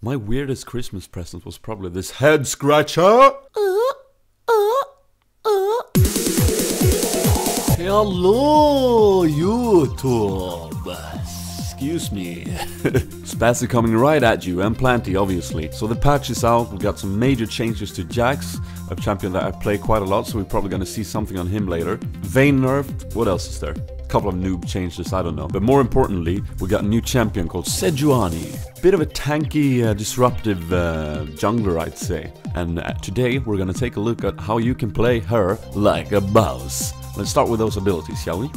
My weirdest Christmas present was probably this head scratcher. Hello, YouTube. Excuse me. Spazie coming right at you, and plenty, obviously. So the patch is out, we got some major changes to Jax, a champion that I play quite a lot, so we're probably gonna see something on him later. Vayne nerfed, what else is there? Couple of noob changes, I don't know. But more importantly, we got a new champion called Sejuani. Bit of a tanky, disruptive jungler, I'd say. And today we're gonna take a look at how you can play her like a boss. Let's start with those abilities, shall we?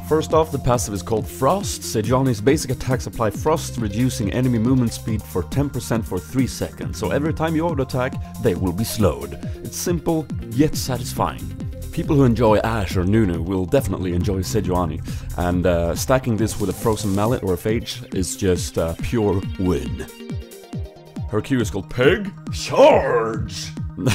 First off, the passive is called Frost. Sejuani's basic attacks apply Frost, reducing enemy movement speed for 10% for 3 seconds. So every time you auto attack, they will be slowed. It's simple, yet satisfying. People who enjoy Ashe or Nunu will definitely enjoy Sejuani, and stacking this with a Frozen Mallet or a Phage is just a pure win. Her Q is called Peg Charge! No,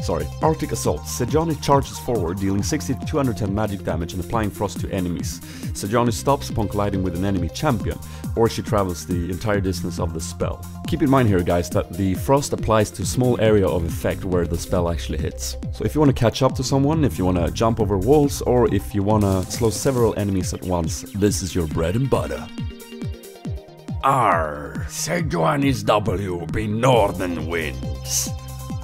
sorry, Arctic Assault. Sejuani charges forward, dealing 60 to 210 magic damage and applying frost to enemies. Sejuani stops upon colliding with an enemy champion, or she travels the entire distance of the spell. Keep in mind here, guys, that the frost applies to a small area of effect where the spell actually hits. So if you want to catch up to someone, if you want to jump over walls, or if you want to slow several enemies at once, this is your bread and butter. R. Sejuani's W be Northern Winds.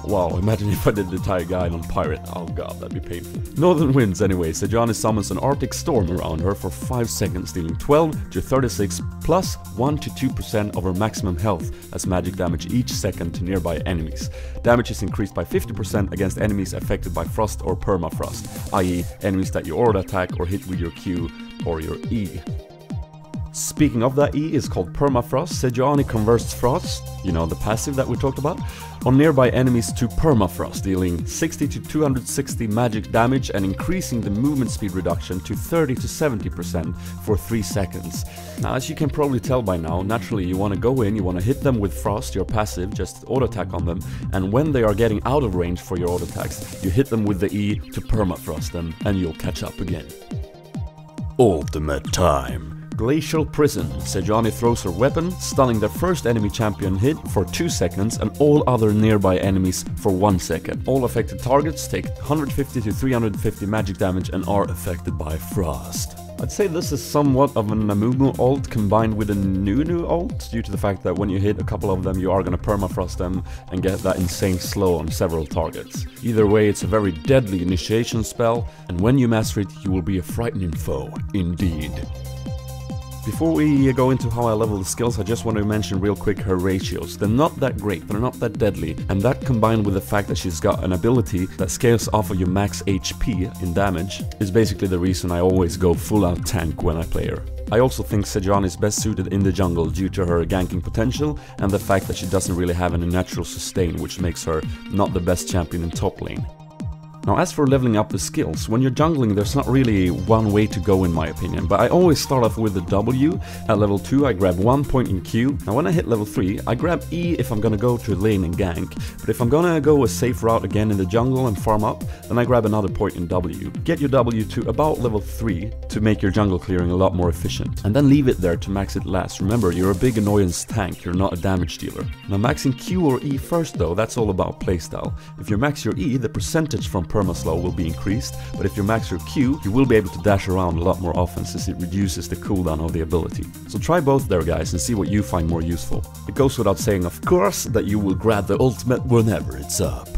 Wow, imagine if I did the entire guide on Pirate. Oh god, that'd be painful. Northern Winds anyway. Sejuani summons an Arctic Storm around her for 5 seconds, dealing 12 to 36 plus 1 to 2% of her maximum health as magic damage each second to nearby enemies. Damage is increased by 50% against enemies affected by frost or permafrost, i.e. enemies that you auto attack or hit with your Q or your E. Speaking of that, E is called Permafrost. Sejuani converts Frost, you know, the passive that we talked about, on nearby enemies to Permafrost, dealing 60 to 260 magic damage and increasing the movement speed reduction to 30 to 70% for 3 seconds. Now, as you can probably tell by now, naturally you want to go in, you want to hit them with Frost, your passive, just auto attack on them, and when they are getting out of range for your auto attacks, you hit them with the E to Permafrost them, and you'll catch up again. Ultimate time. Glacial Prison. Sejuani throws her weapon, stunning their first enemy champion hit for 2 seconds and all other nearby enemies for 1 second. All affected targets take 150 to 350 magic damage and are affected by frost. I'd say this is somewhat of an Amumu ult combined with a Nunu ult, due to the fact that when you hit a couple of them you are gonna permafrost them and get that insane slow on several targets. Either way, it's a very deadly initiation spell, and when you master it you will be a frightening foe, indeed. Before we go into how I level the skills, I just want to mention real quick her ratios. They're not that great, they're not that deadly, and that combined with the fact that she's got an ability that scales off of your max HP in damage is basically the reason I always go full out tank when I play her. I also think Sejuani is best suited in the jungle due to her ganking potential and the fact that she doesn't really have any natural sustain, which makes her not the best champion in top lane. Now, as for leveling up the skills, when you're jungling there's not really one way to go in my opinion, but I always start off with the W. At level 2 I grab 1 point in Q. Now when I hit level 3 I grab E if I'm gonna go to lane and gank, but if I'm gonna go a safe route again in the jungle and farm up, then I grab another point in W. Get your W to about level 3 to make your jungle clearing a lot more efficient, and then leave it there to max it last. Remember, you're a big annoyance tank, you're not a damage dealer. Now maxing Q or E first though, that's all about playstyle. If you max your E, the percentage from permaslow will be increased, but if you max your Q, you will be able to dash around a lot more often since it reduces the cooldown of the ability. So try both there, guys, and see what you find more useful. It goes without saying, of course, that you will grab the ultimate whenever it's up.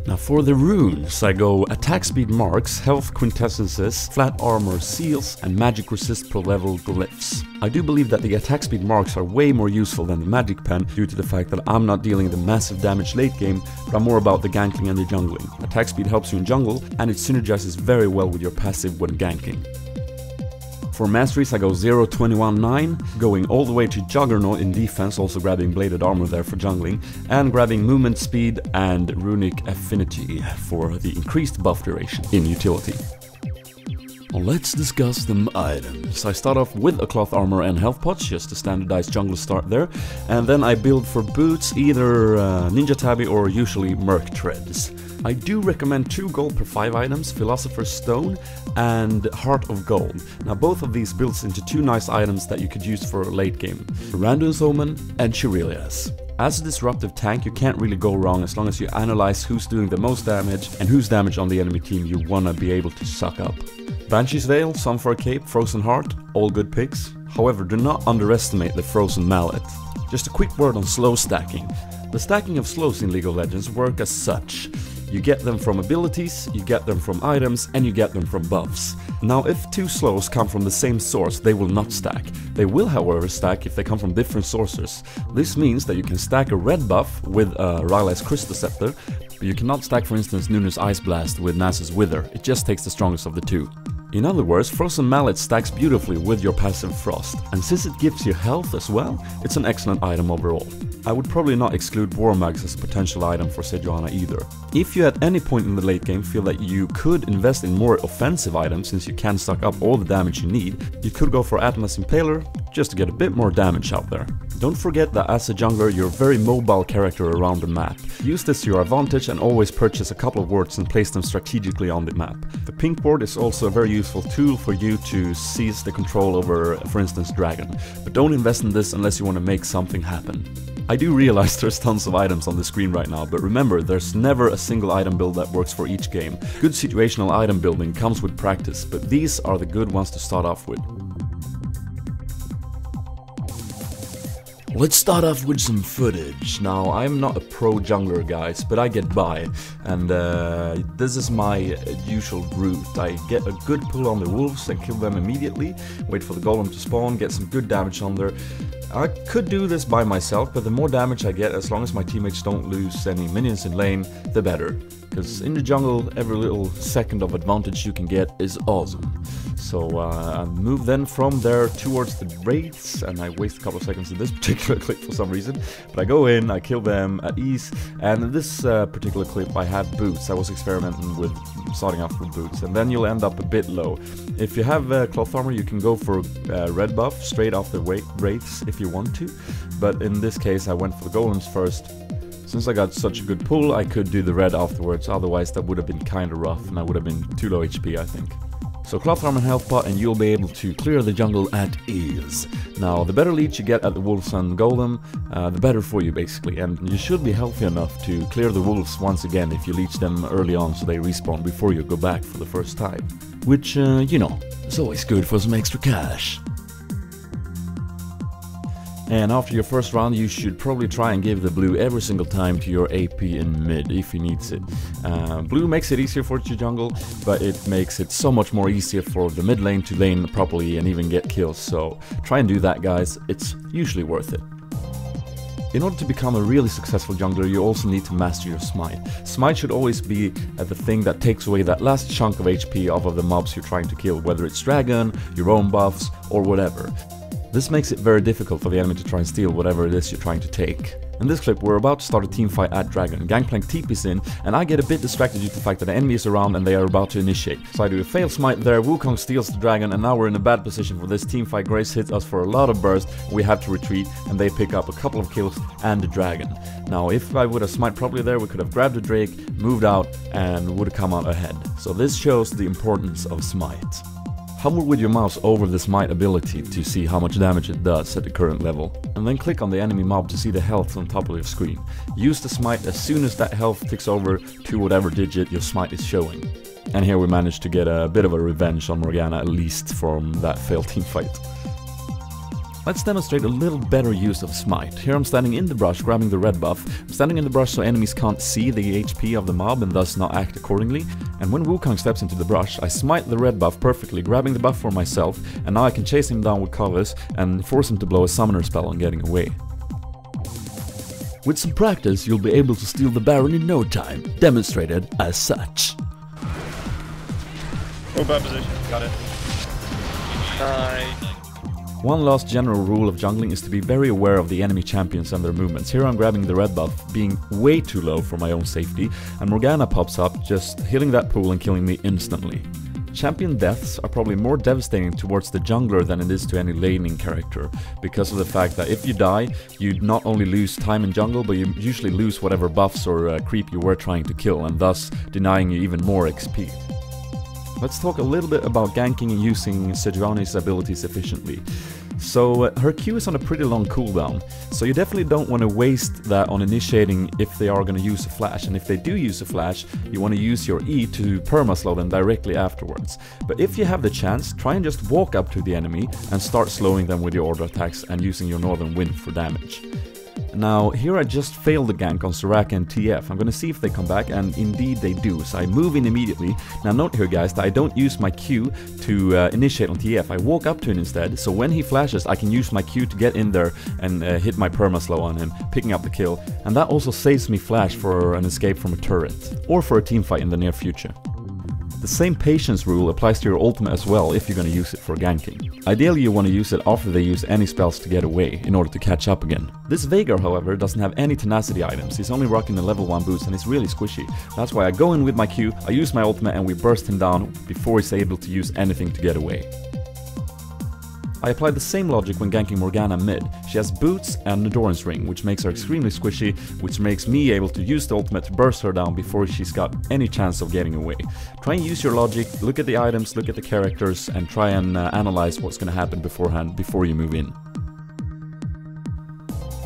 Now for the runes, I go attack speed marks, health quintessences, flat armor seals, and magic resist per level glyphs. I do believe that the attack speed marks are way more useful than the magic pen due to the fact that I'm not dealing the massive damage late game, but I'm more about the ganking and the jungling. Attack speed helps you in jungle, and it synergizes very well with your passive when ganking. For masteries I go 0, 21, 9, going all the way to Juggernaut in defense, also grabbing bladed armor there for jungling, and grabbing movement speed and runic affinity for the increased buff duration in utility. Well, let's discuss them items. I start off with a cloth armor and health pots, just a standardized jungle start there, and then I build for boots either Ninja Tabi or usually Merc Treads. I do recommend 2 gold per 5 items, Philosopher's Stone and Heart of Gold. Now both of these builds into 2 nice items that you could use for a late game, Randuin's Omen and Shirelias. As a disruptive tank, you can't really go wrong as long as you analyze who's doing the most damage and whose damage on the enemy team you wanna be able to suck up. Banshee's Veil, Sunfire Cape, Frozen Heart, all good picks. However, do not underestimate the Frozen Mallet. Just a quick word on slow stacking. The stacking of slows in League of Legends work as such. You get them from abilities, you get them from items, and you get them from buffs. Now if 2 slows come from the same source, they will not stack. They will however stack if they come from different sources. This means that you can stack a red buff with Rylai's Crystal Scepter, but you cannot stack for instance Nunu's Ice Blast with Nasus Wither. It just takes the strongest of the 2. In other words, Frozen Mallet stacks beautifully with your passive Frost, and since it gives you health as well, it's an excellent item overall. I would probably not exclude War Mags as a potential item for Sejuani either. If you at any point in the late game feel that you could invest in more offensive items since you can stock up all the damage you need, you could go for Atlas Impaler just to get a bit more damage out there. Don't forget that as a jungler you're a very mobile character around the map. Use this to your advantage and always purchase a couple of wards and place them strategically on the map. The pink ward is also a very useful tool for you to seize the control over, for instance, Dragon. But don't invest in this unless you want to make something happen. I do realize there's tons of items on the screen right now, but remember, there's never a single item build that works for each game. Good situational item building comes with practice, but these are the good ones to start off with. Let's start off with some footage. Now, I'm not a pro jungler, guys, but I get by, and this is my usual route. I get a good pull on the wolves and kill them immediately, wait for the golem to spawn, get some good damage on there. I could do this by myself, but the more damage I get, as long as my teammates don't lose any minions in lane, the better. Because in the jungle, every little second of advantage you can get is awesome. So I move then from there towards the wraiths, and I waste a couple of seconds in this particular clip for some reason. But I go in, I kill them at ease, and in this particular clip I had boots. I was experimenting with starting off with boots, and then you'll end up a bit low. If you have cloth armor, you can go for red buff straight off the wraiths if you want to, but in this case I went for the golems first. Since I got such a good pull, I could do the red afterwards, otherwise that would have been kinda rough and I would have been too low HP, I think. So cloth armor and health pot and you'll be able to clear the jungle at ease. Now the better leech you get at the wolves and golem, the better for you basically, and you should be healthy enough to clear the wolves once again if you leech them early on so they respawn before you go back for the first time. Which, you know, is always good for some extra cash. And after your first round you should probably try and give the blue every single time to your AP in mid if he needs it. Blue makes it easier for your jungle, but it makes it so much more easier for the mid lane to lane properly and even get kills, so try and do that, guys, it's usually worth it. In order to become a really successful jungler, you also need to master your smite. Smite should always be the thing that takes away that last chunk of HP off of the mobs you're trying to kill, whether it's dragon, your own buffs, or whatever. This makes it very difficult for the enemy to try and steal whatever it is you're trying to take. In this clip, we're about to start a team fight at Dragon. Gangplank TP's in, and I get a bit distracted due to the fact that the enemy is around and they are about to initiate. So I do a fail smite there, Wukong steals the Dragon, and now we're in a bad position for this team fight. Grace hits us for a lot of burst, we have to retreat, and they pick up a couple of kills and the Dragon. Now, if I would have smite properly there, we could have grabbed the Drake, moved out, and would have come out ahead. So this shows the importance of smite. Hover with your mouse over the smite ability to see how much damage it does at the current level, and then click on the enemy mob to see the health on top of your screen. Use the smite as soon as that health ticks over to whatever digit your smite is showing. And here we managed to get a bit of a revenge on Morgana, at least from that failed team fight. Let's demonstrate a little better use of smite. Here I'm standing in the brush grabbing the red buff. I'm standing in the brush so enemies can't see the HP of the mob and thus not act accordingly. And when Wukong steps into the brush, I smite the red buff perfectly, grabbing the buff for myself, and now I can chase him down with covers and force him to blow a summoner spell and getting away. With some practice, you'll be able to steal the Baron in no time, demonstrated as such. Oh, bad position. Got it. Nice. One last general rule of jungling is to be very aware of the enemy champions and their movements. Here I'm grabbing the red buff, being way too low for my own safety, and Morgana pops up, just hitting that pool and killing me instantly. champion deaths are probably more devastating towards the jungler than it is to any laning character, because of the fact that if you die, you not only lose time in jungle, but you usually lose whatever buffs or creep you were trying to kill, and thus denying you even more XP. Let's talk a little bit about ganking and using Sejuani's abilities efficiently. So her Q is on a pretty long cooldown, so you definitely don't want to waste that on initiating if they are going to use a flash, and if they do use a flash, you want to use your E to perma-slow them directly afterwards. But if you have the chance, try and just walk up to the enemy and start slowing them with your auto attacks and using your Northern Wind for damage. Now, here I just failed the gank on Soraka and TF. I'm gonna see if they come back, and indeed they do, so I move in immediately. Now note here guys that I don't use my Q to initiate on TF, I walk up to him instead, so when he flashes I can use my Q to get in there and hit my perma-slow on him, picking up the kill, and that also saves me flash for an escape from a turret, or for a teamfight in the near future. The same patience rule applies to your ultimate as well if you're going to use it for ganking. Ideally you want to use it after they use any spells to get away, in order to catch up again. This Veigar however doesn't have any tenacity items, he's only rocking the level 1 boots and he's really squishy. That's why I go in with my Q, I use my ultimate and we burst him down before he's able to use anything to get away. I apply the same logic when ganking Morgana mid. She has boots and endurance ring, which makes her extremely squishy, which makes me able to use the ultimate to burst her down before she's got any chance of getting away. Try and use your logic, look at the items, look at the characters, and try and analyze what's going to happen beforehand before you move in.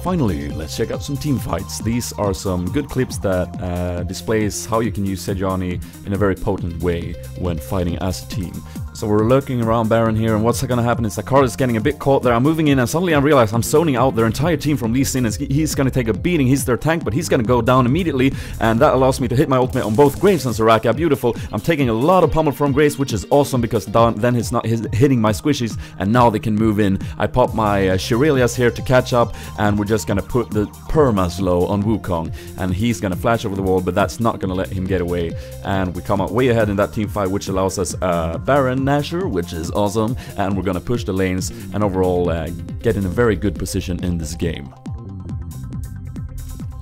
Finally, let's check out some team fights. These are some good clips that displays how you can use Sejuani in a very potent way when fighting as a team. So we're lurking around Baron here, and what's gonna happen is Zakar is getting a bit caught there. I'm moving in, and suddenly I realize I'm zoning out their entire team from Lee Sin, and he's gonna take a beating. He's their tank, but he's gonna go down immediately, and that allows me to hit my ultimate on both Graves and Soraka. Beautiful. I'm taking a lot of pummel from Graves, which is awesome, because then he's not hitting my squishies, and now they can move in. I pop my Shirelias here to catch up, and we're just gonna put the perma-slow on Wukong, and he's gonna flash over the wall, but that's not gonna let him get away, and we come out way ahead in that team fight, which allows us Baron Nashor, which is awesome, and we're gonna push the lanes and overall get in a very good position in this game.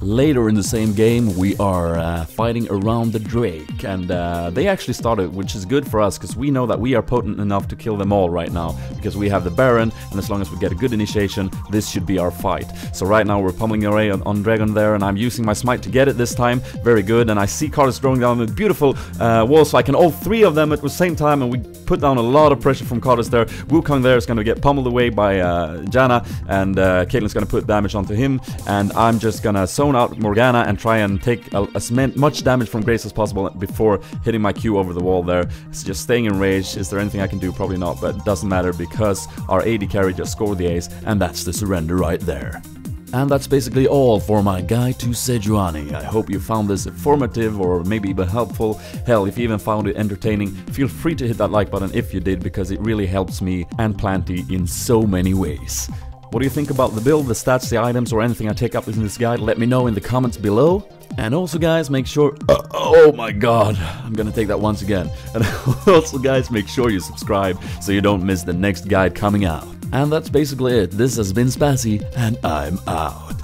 Later in the same game we are fighting around the Drake, and they actually started, which is good for us because we know that we are potent enough to kill them all right now, because we have the Baron, and as long as we get a good initiation, this should be our fight. So right now we're pummeling away on Dragon there, and I'm using my smite to get it this time, very good, and I see Carlos throwing down a beautiful wall, so I can ult 3 of them at the same time, and we put down a lot of pressure from Carlos there. Wukong there is going to get pummeled away by Janna, and Caitlyn's going to put damage onto him, and I'm just going to zone out Morgana and try and take as much damage from Grace as possible before hitting my Q over the wall there. It's just staying in range. Is there anything I can do? Probably not, but it doesn't matter because our AD carry just scored the ace, and that's the surrender right there. And that's basically all for my guide to Sejuani. I hope you found this informative or maybe even helpful. Hell, if you even found it entertaining, feel free to hit that like button if you did, because it really helps me and Planty in so many ways. What do you think about the build, the stats, the items, or anything I take up in this guide? Let me know in the comments below. And also guys, make sure... oh my god, I'm gonna take that once again. And also guys, make sure you subscribe so you don't miss the next guide coming out. And that's basically it. This has been Spazie, and I'm out.